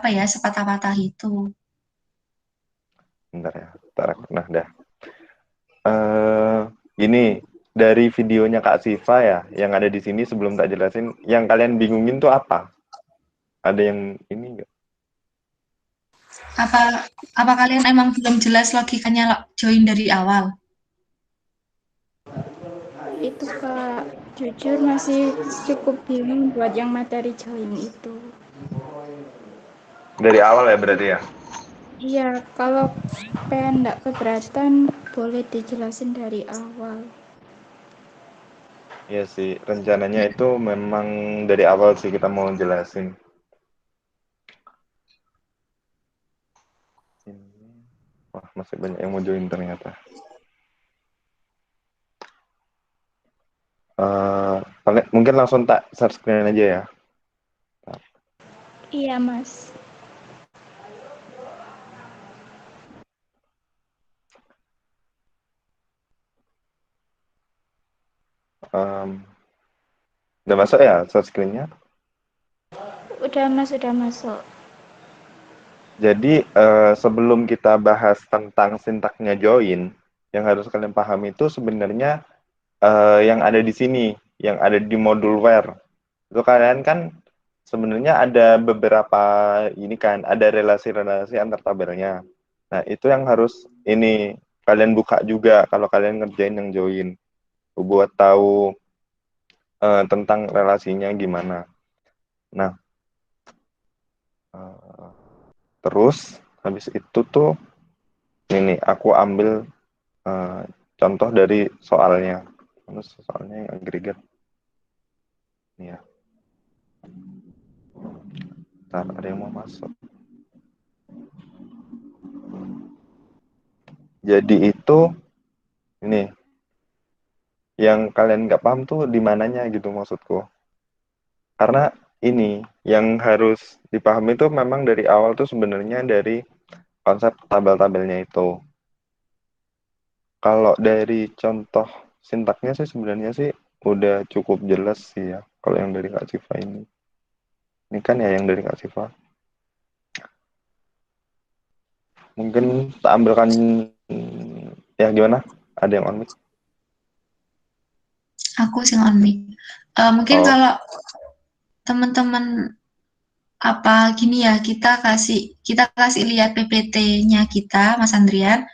apa ya sepatah-patah itu. Bentar ya, bentar aku pernah dah. Ini dari videonya Kak Siva ya, yang ada di sini sebelum tak jelasin, yang kalian bingungin tuh apa? Ada yang ini nggak? Apa apa kalian emang belum jelas logikanya join dari awal? Itu Kak, jujur masih cukup bingung buat yang materi join itu. Dari awal ya berarti ya? Iya, kalau pengen nggak keberatan boleh dijelasin dari awal. Iya sih, rencananya itu memang dari awal sih kita mau jelasin. Wah, masih banyak yang mau join ternyata. Mungkin langsung tak share screen aja ya. Iya Mas. Um, Udah masuk ya share screen-nya? Udah Mas, udah masuk. Jadi sebelum kita bahas tentang sintaknya join, yang harus kalian pahami itu sebenarnya yang ada di sini, yang ada di modul where. Itu kalian kan sebenarnya ada beberapa ini kan, ada relasi-relasi antar tabelnya. Nah, itu yang harus ini kalian buka juga kalau kalian ngerjain yang join. Buat tahu tentang relasinya gimana. Nah, eh, terus habis itu tuh ini aku ambil eh, contoh dari soalnya. Terus soalnya yang agregat. Nih ya, ntar ada yang mau masuk. Jadi itu ini yang kalian nggak paham tuh di mananya gitu maksudku. Karena ini yang harus dipahami itu memang dari awal tuh sebenarnya dari konsep tabel-tabelnya itu. Kalau dari contoh sintaknya sih sebenarnya sih udah cukup jelas sih ya. Kalau yang dari Kak Siva ini. Ini kan ya yang dari Kak Siva. Mungkin tak ambilkan ya gimana? Ada yang on mic? Aku sing on mic. Mungkin Oh, kalau teman-teman apa gini ya kita kasih lihat PPT-nya kita Mas Andrian,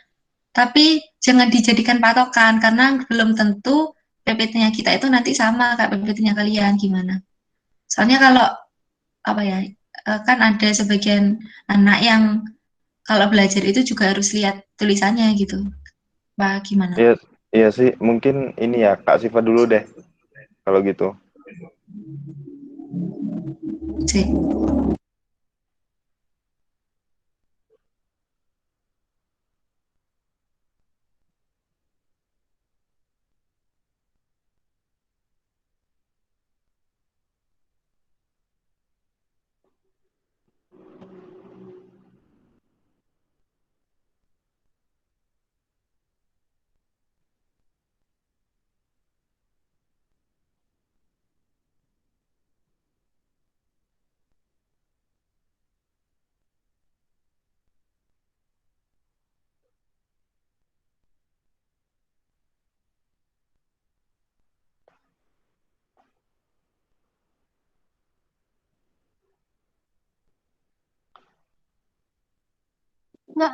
tapi jangan dijadikan patokan karena belum tentu PPT-nya kita itu nanti sama kayak PPT-nya kalian gimana. Soalnya kalau apa ya kan ada sebagian anak yang kalau belajar itu juga harus lihat tulisannya gitu. Pak gimana? iya, iya sih. Mungkin ini ya Kak Siva dulu deh kalau gitu. Cek. Nggak,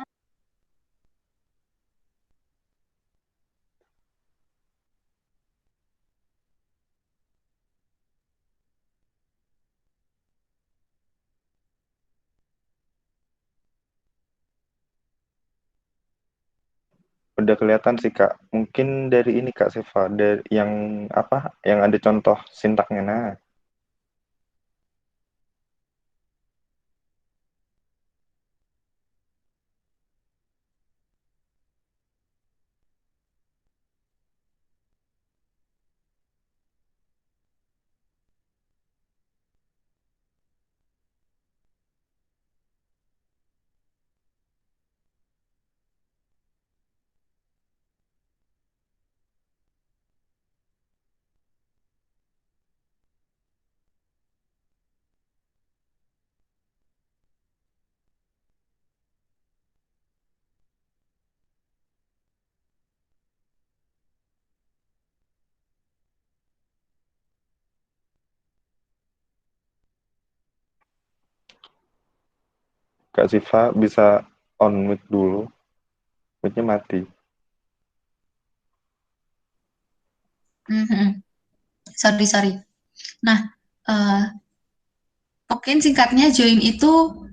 Udah kelihatan sih Kak. Mungkin dari ini Kak Siva, dari yang apa? Yang ada contoh sintaknya. Nah, Kak Siva bisa on mic dulu. Mic-nya mati. Sorry. Nah, mungkin singkatnya join itu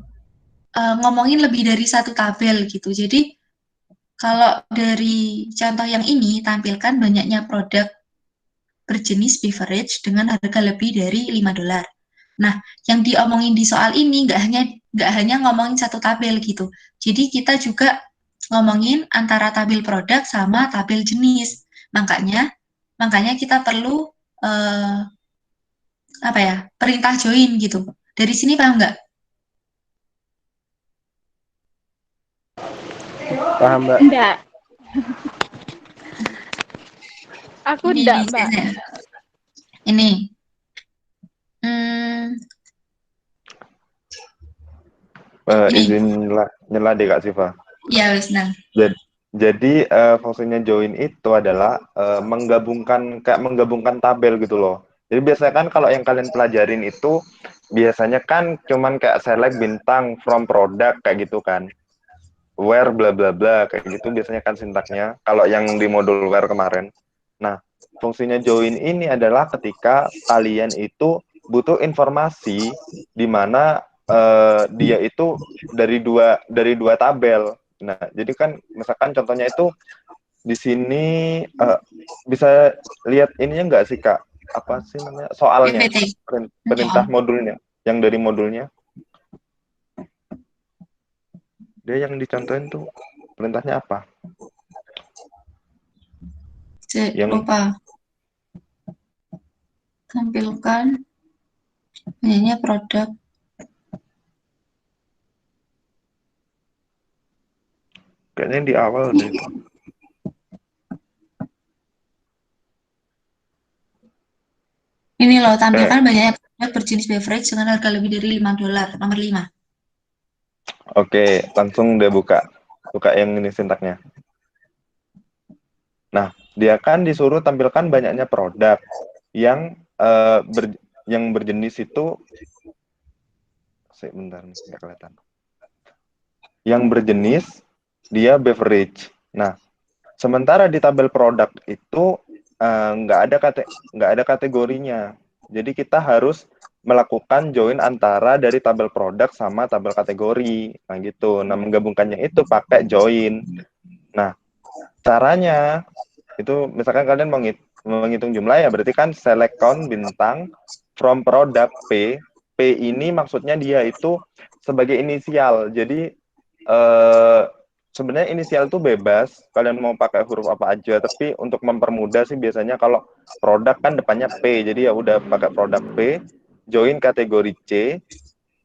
ngomongin lebih dari satu tabel gitu. Jadi kalau dari contoh yang ini tampilkan banyaknya produk berjenis beverage dengan harga lebih dari $5. Nah, yang diomongin di soal ini nggak hanya ngomongin satu tabel gitu. Jadi kita juga ngomongin antara tabel produk sama tabel jenis. Makanya kita perlu perintah join gitu. Dari sini paham nggak? Paham, Mbak? Enggak. Aku Ini enggak, Mbak. Ini. Izin nyela deh Kak Siva. Iya, senang. Jadi fungsinya join itu adalah menggabungkan tabel gitu loh. Jadi biasanya kan kalau yang kalian pelajarin itu biasanya kan cuman kayak select bintang from product kayak gitu kan. Where bla bla bla kayak gitu biasanya kan sintaknya kalau yang di modul where kemarin. Nah, fungsinya join ini adalah ketika kalian itu butuh informasi di mana dia itu dari dua tabel. Nah, jadi kan misalkan contohnya itu di sini bisa lihat ininya enggak sih Kak? Apa sih namanya? Soalnya, PPT. perintah modulnya, yang dari modulnya. Dia yang dicontohin tuh perintahnya apa? Lupa. Tampilkan banyaknya produk. Kayaknya di awal deh itu. Ini loh, tampilkan banyaknya produk berjenis beverage dengan harga lebih dari $5, nomor 5. Oke, langsung deh buka yang ini sintaknya. Nah, dia kan disuruh tampilkan banyaknya produk yang berjenis itu, sebentar nih, nggak kelihatan. Yang berjenis dia beverage. Nah, sementara di tabel produk itu nggak ada kategorinya. Jadi kita harus melakukan join antara dari tabel produk sama tabel kategori. Nah, gitu. Nah, menggabungkannya itu pakai join. Nah, caranya itu misalkan kalian menghitung jumlah ya, berarti kan select count bintang from product P. P ini maksudnya dia itu sebagai inisial. Jadi sebenarnya inisial itu bebas, kalian mau pakai huruf apa aja, tapi untuk mempermudah sih biasanya kalau produk kan depannya P, jadi ya udah pakai produk P, join kategori C,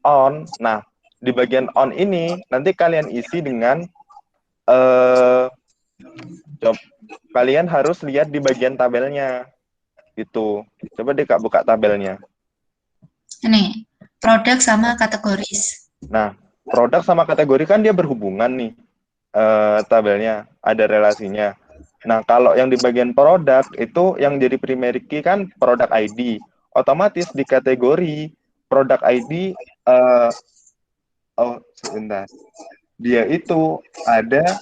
on. Nah, di bagian on ini nanti kalian isi dengan kalian harus lihat di bagian tabelnya gitu. Coba deh Kak buka tabelnya. Ini produk sama kategoris. Nah, produk sama kategori kan dia berhubungan nih tabelnya, ada relasinya. Nah, kalau yang di bagian produk itu yang jadi primary key kan produk ID. Otomatis di kategori produk ID sebentar. Dia itu ada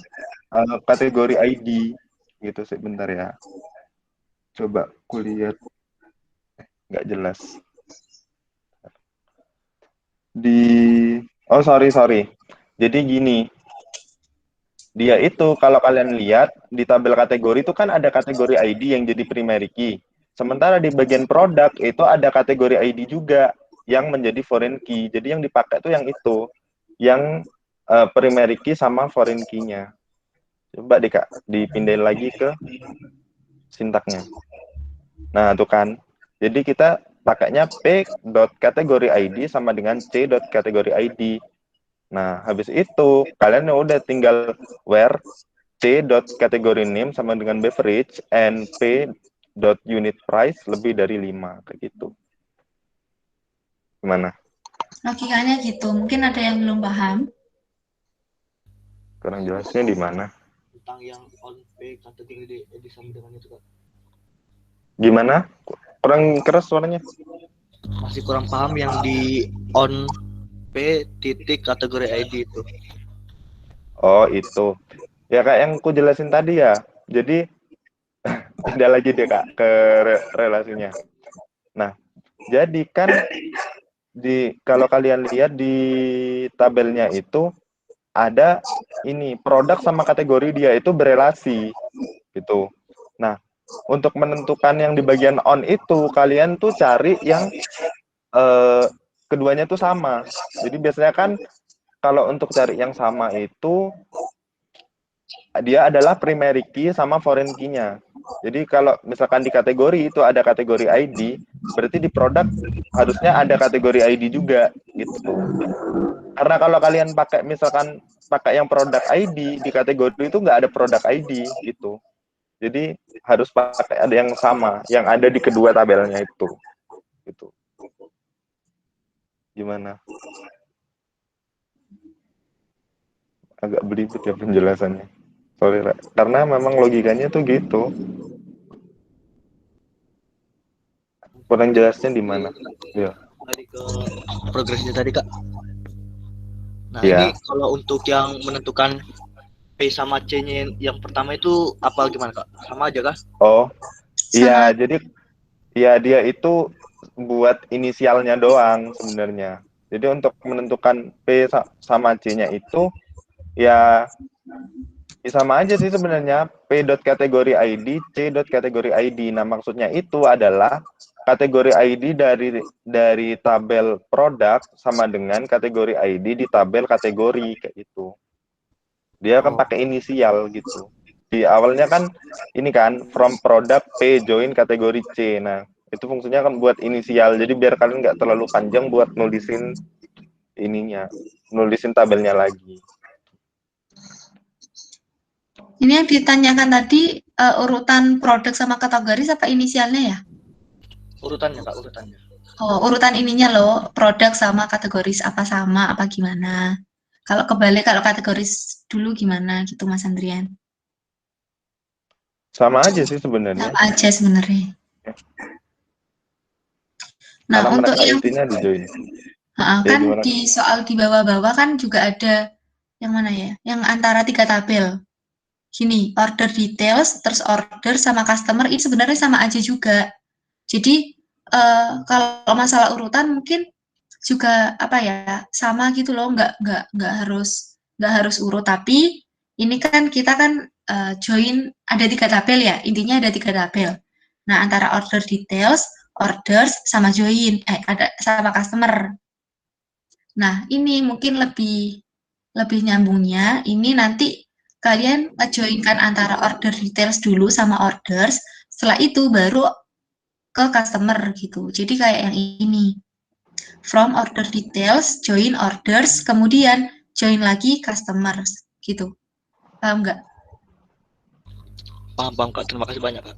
kategori ID gitu sebentar ya. Coba kulihat nggak jelas. Sorry. Jadi gini, dia itu kalau kalian lihat di tabel kategori itu kan ada kategori ID yang jadi primary key. Sementara di bagian produk itu ada kategori ID juga yang menjadi foreign key. Jadi yang dipakai itu yang primary key sama foreign key-nya. Coba deh Kak, dipindahin lagi ke sintaknya. Nah, tuh kan. Jadi kita pakainya p.kategori ID sama dengan c.kategori ID. Nah, habis itu kalian udah tinggal where c.kategori name sama dengan beverage and p.unit price lebih dari 5 kayak gitu. Gimana? Logikanya gitu. Mungkin ada yang belum paham. Kurang jelasnya di mana? Tentang yang on p kategori di sama dengan itu Kak. Gimana? Kurang keras suaranya. Masih kurang paham yang di on p P titik kategori ID itu. Oh, itu. Ya kayak yang aku jelasin tadi ya. Jadi pindah lagi deh Kak ke relasinya. Nah, jadi kan kalau kalian lihat di tabelnya itu ada ini produk sama kategori dia itu berelasi gitu. Nah, untuk menentukan yang di bagian on itu kalian tuh cari yang keduanya tuh sama. Jadi biasanya kan kalau untuk cari yang sama itu dia adalah primary key sama foreign key-nya. Jadi kalau misalkan di kategori itu ada kategori ID, berarti di produk harusnya ada kategori ID juga gitu. Karena kalau kalian pakai misalkan pakai yang produk ID di kategori itu nggak ada produk ID gitu. Jadi harus pakai ada yang sama, yang ada di kedua tabelnya itu. Gitu. Gimana? Agak belibet ya penjelasannya. Sorry, karena memang logikanya tuh gitu. Kurang jelasnya di mana? Ya. Tadi ke progresnya tadi Kak. Nah Ya. ini kalau untuk yang menentukan P sama C-nya yang pertama itu apa gimana Kak? Sama aja kah? Oh, iya. Sama. Jadi ya dia itu buat inisialnya doang sebenarnya. Jadi untuk menentukan P sama C-nya itu ya sama aja sih sebenarnya P.kategori ID, C.kategori ID. Nah, maksudnya itu adalah kategori ID dari tabel produk sama dengan kategori ID di tabel kategori kayak gitu. Dia akan pakai inisial gitu. Di awalnya kan ini kan from product P join kategori C. Nah, itu fungsinya kan buat inisial. Jadi biar kalian nggak terlalu panjang buat nulisin nulisin tabelnya lagi. Ini yang ditanyakan tadi urutan produk sama kategori apa inisialnya ya? Urutannya Kak, urutannya. Oh, urutan ininya loh, produk sama kategoris apa sama apa gimana? Kalau kebalik kalau kategoris dulu gimana gitu Mas Andrian? Sama aja sih sebenarnya. Sama aja sebenarnya. Nah, Karena untuk mereka yang intinya di join. kan Gimana? di soal di bawah-bawah kan juga ada yang mana ya? Yang antara 3 tabel. Gini, order details, terus order sama customer ini sebenarnya sama aja juga. Jadi kalau masalah urutan mungkin juga apa ya sama gitu loh, nggak harus urut. Tapi ini kan kita kan join ada 3 tabel ya, intinya ada 3 tabel. Nah antara order details, orders sama join, ada sama customer. Nah ini mungkin lebih nyambungnya. Ini nanti kalian ngejoinkan antara order details dulu sama orders. Setelah itu baru ke customer gitu. Jadi kayak yang ini. From order details, join orders, kemudian join lagi customers gitu. Paham nggak? Paham Kak, terima kasih banyak Kak.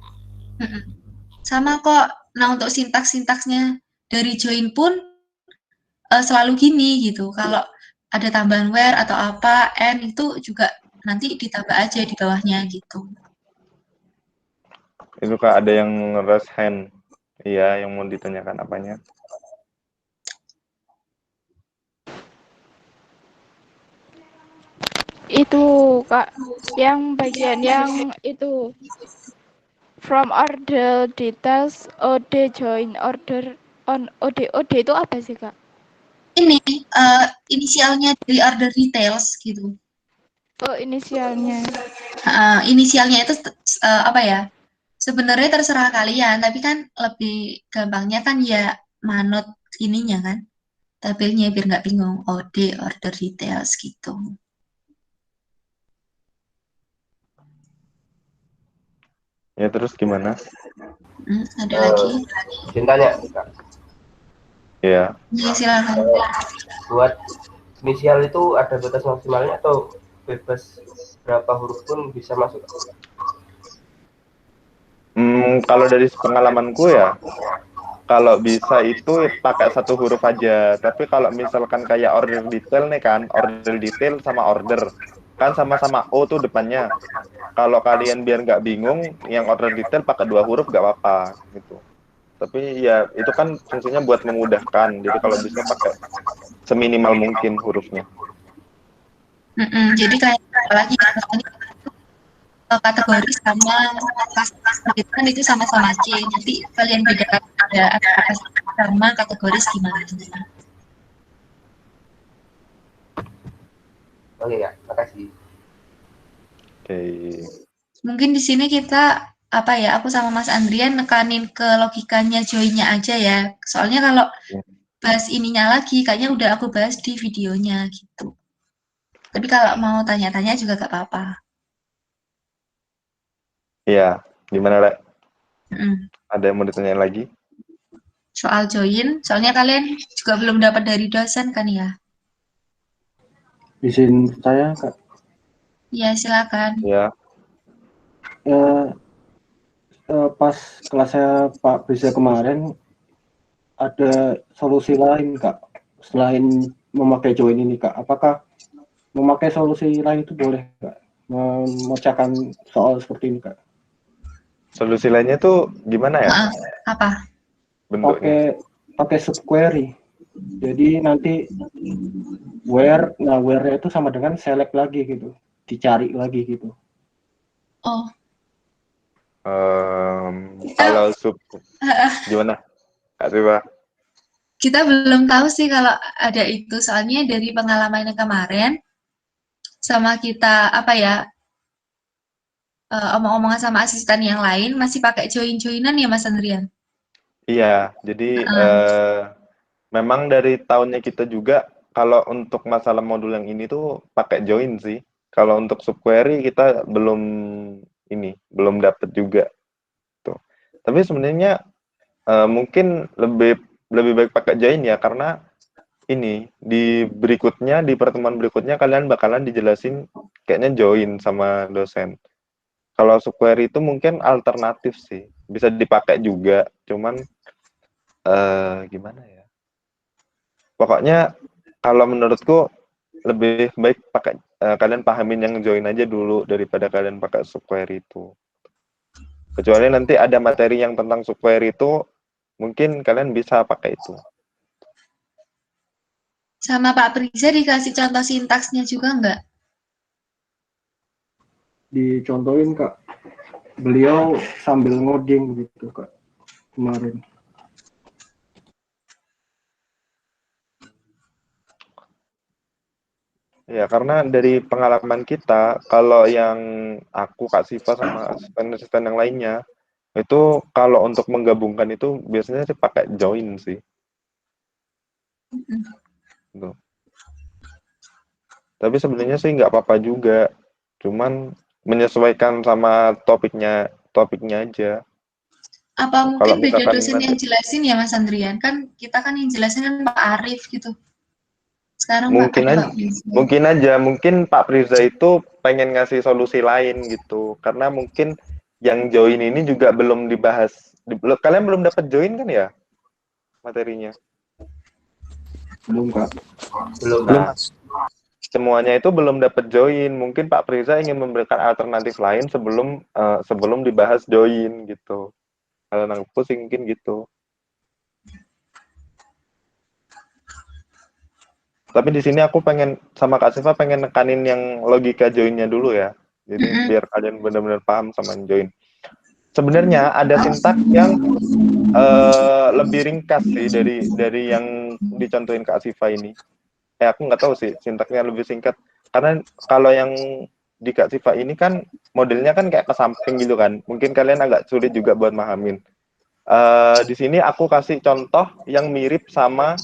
Sama kok. Nah untuk sintaks-sintaksnya dari join pun selalu gini gitu. Kalau ada tambahan where atau apa, and itu juga nanti ditambah aja di bawahnya gitu. Itu Kak ada yang raise hand. Iya, yang mau ditanyakan apanya? Itu Kak, yang bagian yang itu from order details OD join order on OD itu apa sih Kak? Ini inisialnya dari order details gitu. Oh inisialnya. Inisialnya itu apa ya? Sebenarnya terserah kalian, tapi kan lebih gampangnya kan ya manut ininya kan, tabelnya biar nggak bingung. OD order details gitu. Ya terus gimana? Ada lagi? Izin tanya, Kak. Ya. Ya silakan. Buat inisial itu ada batas maksimalnya atau bebas berapa huruf pun bisa masuk? Kalau dari pengalamanku ya, kalau bisa itu pakai 1 huruf aja. Tapi kalau misalkan kayak order detail nih kan, order detail sama order kan sama-sama O tuh depannya. Kalau kalian biar nggak bingung, yang order detail pakai 2 huruf nggak apa-apa gitu. Tapi ya itu kan fungsinya buat memudahkan. Jadi kalau bisa pakai seminimal mungkin hurufnya. Jadi kayak lagi kategori sama kan itu sama-sama C. Nanti kalian bedakan ada sama kategori gimana. Oke ya, makasih. Oke. Mungkin di sini kita apa ya, aku sama Mas Andrian nekanin ke logikanya join-nya aja ya. Soalnya kalau bahas ininya lagi kayaknya udah aku bahas di videonya gitu. Tapi kalau mau tanya-tanya juga gak apa-apa. Iya, gimana, Rek? Mm. Ada yang mau ditanyain lagi? Soal join, soalnya kalian juga belum dapat dari dosen kan ya? Izin saya, Kak. Iya, silakan. Ya. Pas kelas saya Pak Briza kemarin, ada solusi lain, Kak. Selain memakai join ini, Kak. Apakah memakai solusi lain itu boleh, Kak? Memecahkan soal seperti ini, Kak. Solusi lainnya tuh gimana ya? Apa? Bentuknya? Pakai subquery. Jadi nanti where itu sama dengan select lagi gitu. Dicari lagi gitu. Oh. Kalau gimana? Kak Siva? Kita belum tahu sih kalau ada itu, soalnya dari pengalaman yang kemarin sama kita apa ya, omong-omongan sama asisten yang lain masih pakai join-joinan ya Mas Andrian? Iya, jadi memang dari tahunnya kita juga kalau untuk masalah modul yang ini tuh pakai join sih. Kalau untuk subquery kita belum dapat juga tuh. Tapi sebenarnya mungkin lebih baik pakai join ya, karena ini di pertemuan berikutnya kalian bakalan dijelasin kayaknya join sama dosen. Kalau subquery itu mungkin alternatif sih, bisa dipakai juga, cuman gimana ya? Pokoknya kalau menurutku lebih baik pakai kalian pahamin yang join aja dulu daripada kalian pakai subquery itu. Kecuali nanti ada materi yang tentang subquery itu, mungkin kalian bisa pakai itu. Sama Pak Priza dikasih contoh sintaksnya juga nggak? Dicontohin, Kak. Beliau sambil ngoding gitu, Kak, kemarin. Ya, karena dari pengalaman kita, kalau yang aku, Kak Siva, sama asisten-asisten yang lainnya, itu kalau untuk menggabungkan itu biasanya sih pakai join sih. Tuh. Tapi sebenarnya sih nggak apa-apa juga, cuman menyesuaikan sama topiknya aja. Apa Kalau mungkin beda misalkan dosen yang jelasin ya Mas Andrian? Kan kita kan yang jelasin kan Pak Arif gitu. Sekarang mungkin Pak Priza itu pengen ngasih solusi lain gitu, karena mungkin yang join ini juga belum dibahas. Kalian belum dapat join kan ya materinya? Belum, Kak. Belum. Nah, semuanya itu belum dapat join. Mungkin Pak Priza ingin memberikan alternatif lain sebelum dibahas join gitu. Kalau nangkep pusing mungkin gitu. Tapi di sini aku sama Kak Siva pengen nekanin yang logika joinnya dulu ya. Jadi biar kalian benar-benar paham sama join. Sebenarnya ada sintak yang lebih ringkas sih dari yang dicontohin Kak Siva ini. Aku nggak tahu sih sintaknya lebih singkat. Karena kalau yang di Kak Siva ini kan modelnya kan kayak ke samping gitu kan. Mungkin kalian agak sulit juga buat mahamin. Di sini aku kasih contoh yang mirip sama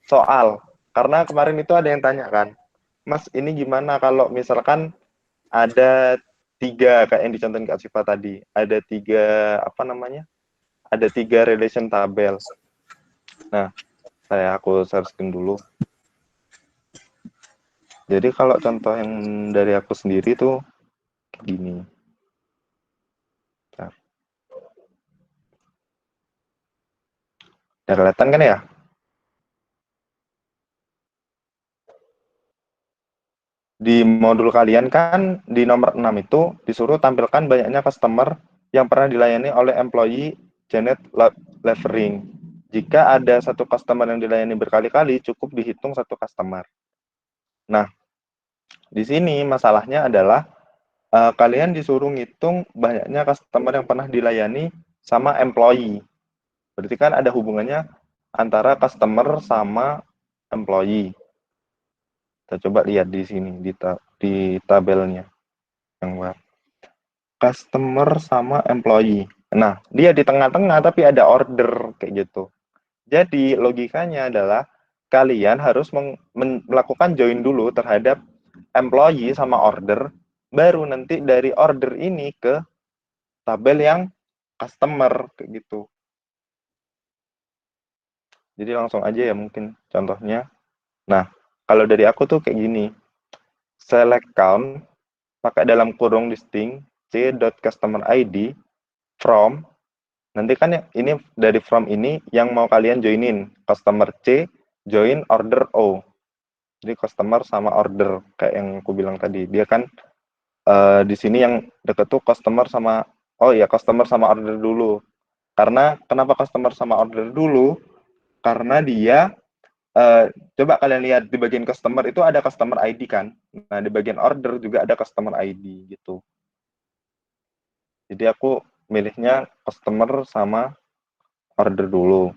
soal. Karena kemarin itu ada yang tanya kan, Mas ini gimana kalau misalkan ada 3 kayak yang dicontohin Kak Siva tadi, ada 3 ada 3 relation tabel. Nah, aku searching dulu. Jadi kalau contoh yang dari aku sendiri tuh gini. Nah. Udah kelihatan kan ya? Di modul kalian kan di nomor 6 itu disuruh tampilkan banyaknya customer yang pernah dilayani oleh employee Janet Levering. Jika ada satu customer yang dilayani berkali-kali, cukup dihitung satu customer. Nah, di sini masalahnya adalah kalian disuruh ngitung banyaknya customer yang pernah dilayani sama employee. Berarti kan ada hubungannya antara customer sama employee. Kita coba lihat di sini, di tabelnya yang web. Customer sama employee. Nah, dia di tengah-tengah tapi ada order kayak gitu. Jadi logikanya adalah kalian harus melakukan join dulu terhadap employee sama order, baru nanti dari order ini ke tabel yang customer kayak gitu. Jadi langsung aja ya mungkin contohnya. Nah, kalau dari aku tuh kayak gini. Select count pakai dalam kurung distinct c.customer_id from, nanti kan ya, ini dari from ini yang mau kalian joinin customer C join order O. Jadi customer sama order kayak yang aku bilang tadi. Dia kan di sini yang deket tuh customer sama, oh ya customer sama order dulu. Karena kenapa customer sama order dulu? Karena dia coba kalian lihat di bagian customer itu ada customer ID kan. Nah, di bagian order juga ada customer ID gitu. Jadi aku milihnya customer sama order dulu.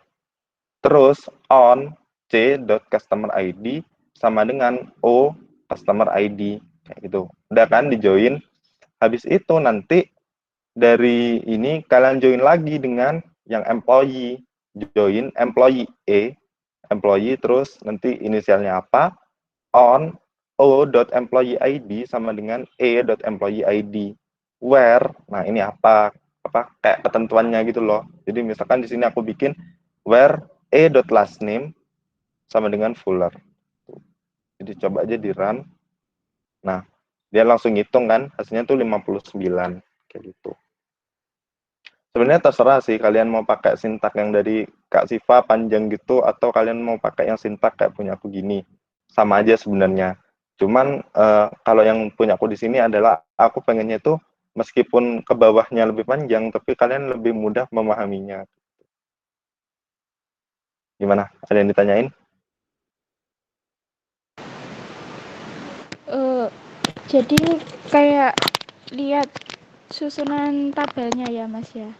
Terus on c.customer_id sama dengan o customer ID kayak gitu. Udah kan di join. Habis itu nanti dari ini kalian join lagi dengan yang employee. Join employee E, employee terus nanti inisialnya apa? On o.employee ID sama dengan e.employee ID. Where, nah ini apa kayak ketentuannya gitu loh. Jadi misalkan di sini aku bikin where e.last name sama dengan Fuller. Jadi coba aja di run. Nah, dia langsung ngitung kan, hasilnya tuh 59 kayak gitu. Sebenarnya terserah sih kalian mau pakai sintak yang dari Kak Siva panjang gitu atau kalian mau pakai yang sintak kayak punya aku gini. Sama aja sebenarnya. Cuman kalau yang punya aku di sini adalah aku pengennya tuh meskipun ke bawahnya lebih panjang tapi kalian lebih mudah memahaminya. Gimana? Ada yang ditanyain? Jadi kayak lihat susunan tabelnya ya Mas ya.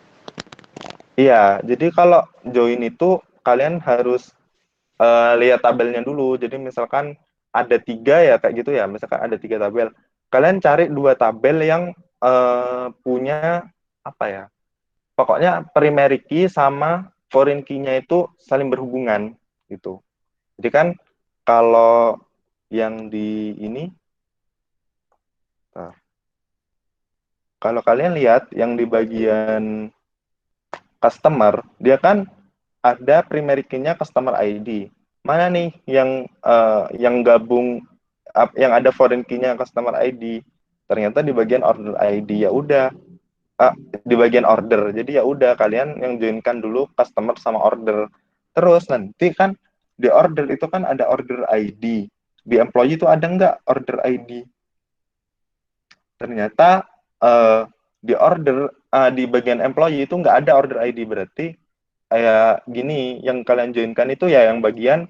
Iya, jadi kalau join itu kalian harus lihat tabelnya dulu. Jadi misalkan ada 3 ya kayak gitu ya. Misalkan ada 3 tabel. Kalian cari 2 tabel yang punya apa ya? Pokoknya primary key sama foreign key-nya itu saling berhubungan gitu. Jadi kan kalau yang di ini, kalau kalian lihat yang di bagian customer, dia kan ada primary key-nya customer ID. Mana nih yang gabung yang ada foreign key-nya customer ID? Ternyata di bagian order ID. Ya udah, di bagian order. Jadi ya udah kalian yang joinkan dulu customer sama order. Terus nanti kan di order itu kan ada order ID. Di employee itu ada nggak order ID? Ternyata di order di bagian employee itu nggak ada order ID, berarti kayak gini yang kalian joinkan itu ya yang bagian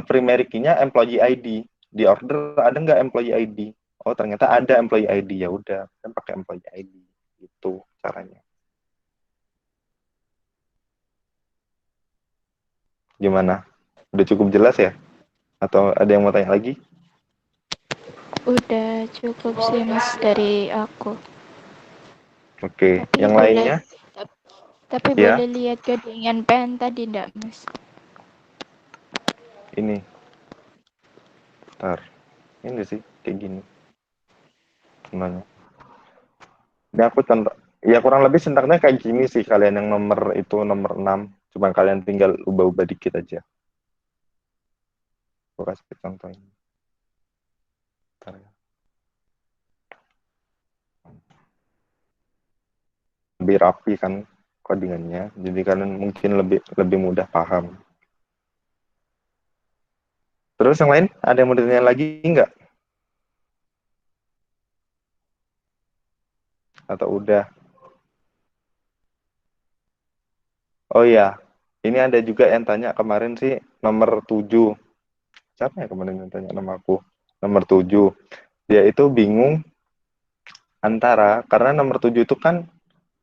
primary key-nya employee ID. Di order ada nggak employee ID? Oh ternyata ada employee ID, ya udah kan pakai employee ID. Itu caranya. Gimana? Udah cukup jelas ya? Atau ada yang mau tanya lagi? Udah cukup sih Mas dari aku. Oke, Tapi yang boleh lainnya? tapi Ya, boleh lihat codingan pen tadi enggak Mas? ini. Ntar. Ini sih, kayak gini. Sebenarnya. Ini aku contoh. Ya kurang lebih sintaknya kayak gini sih kalian yang nomor itu nomor 6. Cuma kalian tinggal ubah-ubah dikit aja. Aku kasih contoh ini. Bentar ya. Lebih rapi kan codingannya. Jadi kalian mungkin lebih mudah paham. Terus yang lain, ada yang mau ditanya lagi nggak? Atau udah? Oh iya, ini ada juga yang tanya kemarin sih nomor 7. Siapa ya kemarin yang tanya nama aku? Nomor 7. Dia itu bingung antara, karena nomor 7 itu kan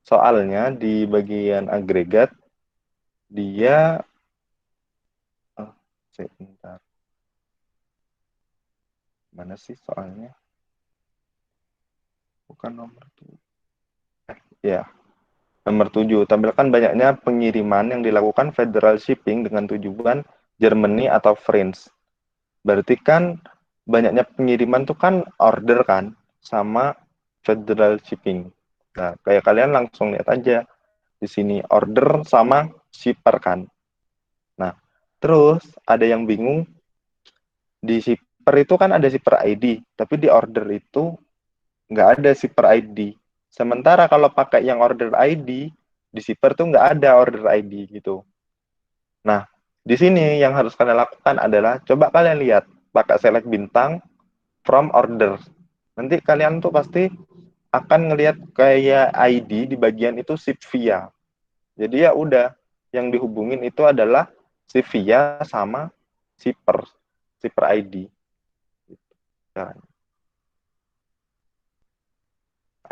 soalnya di bagian agregat, dia, sebentar. Mana sih soalnya? Bukan nomor 7. Ya, nomor 7. Tampilkan banyaknya pengiriman yang dilakukan Federal Shipping dengan tujuan Germany atau France. Berarti kan banyaknya pengiriman tuh kan order kan sama Federal Shipping. Nah, kayak kalian langsung lihat aja di sini order sama shipper kan. Nah, terus ada yang bingung di shipper itu kan ada shipper ID, tapi di order itu nggak ada shipper ID. Sementara kalau pakai yang order ID, di shipper tuh nggak ada order ID gitu. Nah, di sini yang harus kalian lakukan adalah coba kalian lihat pakai select bintang from order. Nanti kalian tuh pasti akan ngelihat kayak ID di bagian itu ship via. Jadi ya udah, yang dihubungin itu adalah ship via sama shipper ID. Nah,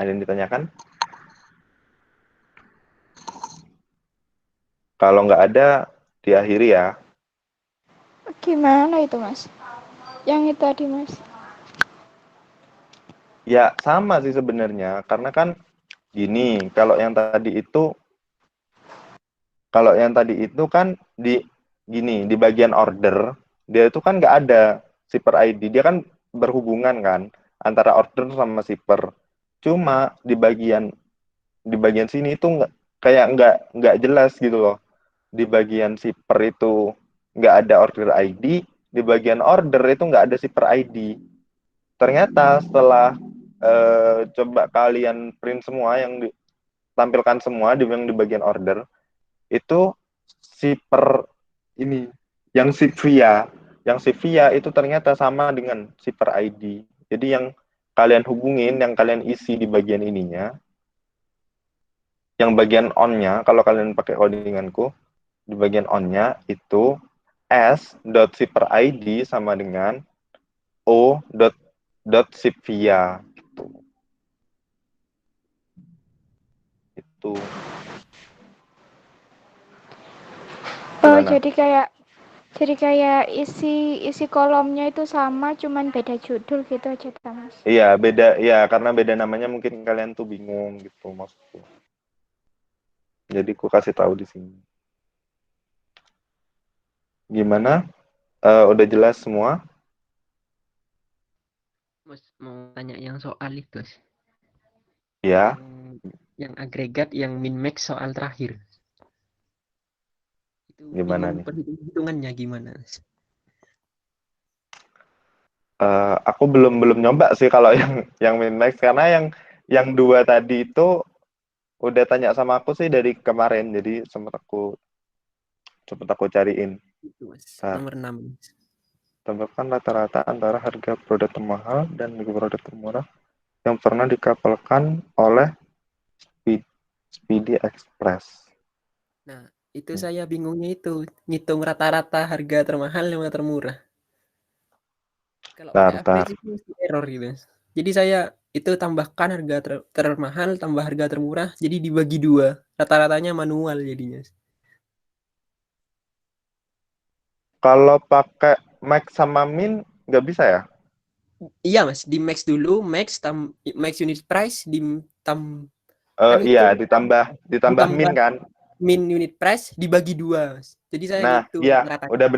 ada yang ditanyakan? Kalau nggak ada, diakhiri ya. Gimana itu, Mas? Yang itu tadi, Mas. Ya sama sih sebenarnya, karena kan gini, kalau yang tadi kan di gini, di bagian order, dia itu kan nggak ada shipper ID, dia kan berhubungan kan antara order sama shipper. Cuma di bagian sini itu nggak jelas gitu loh. Di bagian shipper itu nggak ada order ID, di bagian order itu nggak ada shipper ID. Ternyata setelah coba kalian print semua yang ditampilkan semua yang di bagian order, itu shipper ini yang ship via itu ternyata sama dengan shipper ID. Jadi yang kalian hubungin, yang kalian isi di bagian ininya, yang bagian on-nya, kalau kalian pakai codinganku, di bagian on-nya itu s.shipper_id sama dengan o.shipvia gitu. Itu. Oh, Gimana? jadi kayak isi kolomnya itu sama, cuman beda judul gitu aja, Mas. Iya, beda ya, karena beda namanya mungkin kalian tuh bingung gitu maksudku. Jadi ku kasih tahu di sini. Gimana? Udah jelas semua? Mas mau tanya yang soal itu. Ya. Yang agregat, yang min max soal terakhir. Itu Gimana bingung nih? perhitungannya gimana? Aku belum nyoba sih kalau yang min max, karena yang 2 tadi itu udah tanya sama aku sih dari kemarin, jadi sempat aku cariin. Itu, Mas. Bentar. Nomor 6. Tambahkan rata-rata antara harga produk termahal dan produk termurah yang pernah dikapalkan oleh Speedy Express. Nah, itu saya bingungnya itu, ngitung rata-rata harga termahal sama termurah. Kalau pakai average itu mesti error gitu. Jadi saya itu tambahkan harga termahal tambah harga termurah, jadi dibagi 2. Rata-ratanya manual jadinya. Kalau pakai max sama min nggak bisa ya? Iya, Mas, di max dulu, max unit price kan Iya, itu ditambah min kan? min unit price dibagi 2, Mas. Jadi saya Nah, ngitung iya, rata. udah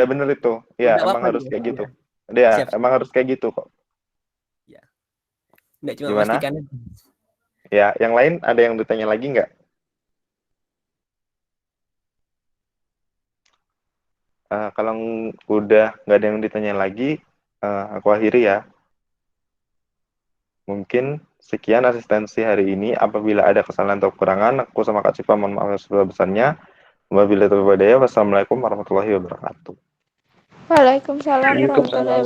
bener itu. Iya, Enggak emang apa-apa harus gitu. kayak gitu. Ya. Iya, Siap. emang harus kayak gitu kok. Ya. Enggak cuma Gimana? pastikan. Ya, yang lain ada yang ditanya lagi nggak? Kalau udah nggak ada yang ditanya lagi, aku akhiri ya. Mungkin sekian asistensi hari ini. Apabila ada kesalahan atau kekurangan, aku sama Kak Cipa mohon maaf sebesar-besarnya. Wabillahi taufiq wal hidayah. Wassalamualaikum warahmatullahi wabarakatuh. Waalaikumsalam warahmatullahi wabarakatuh.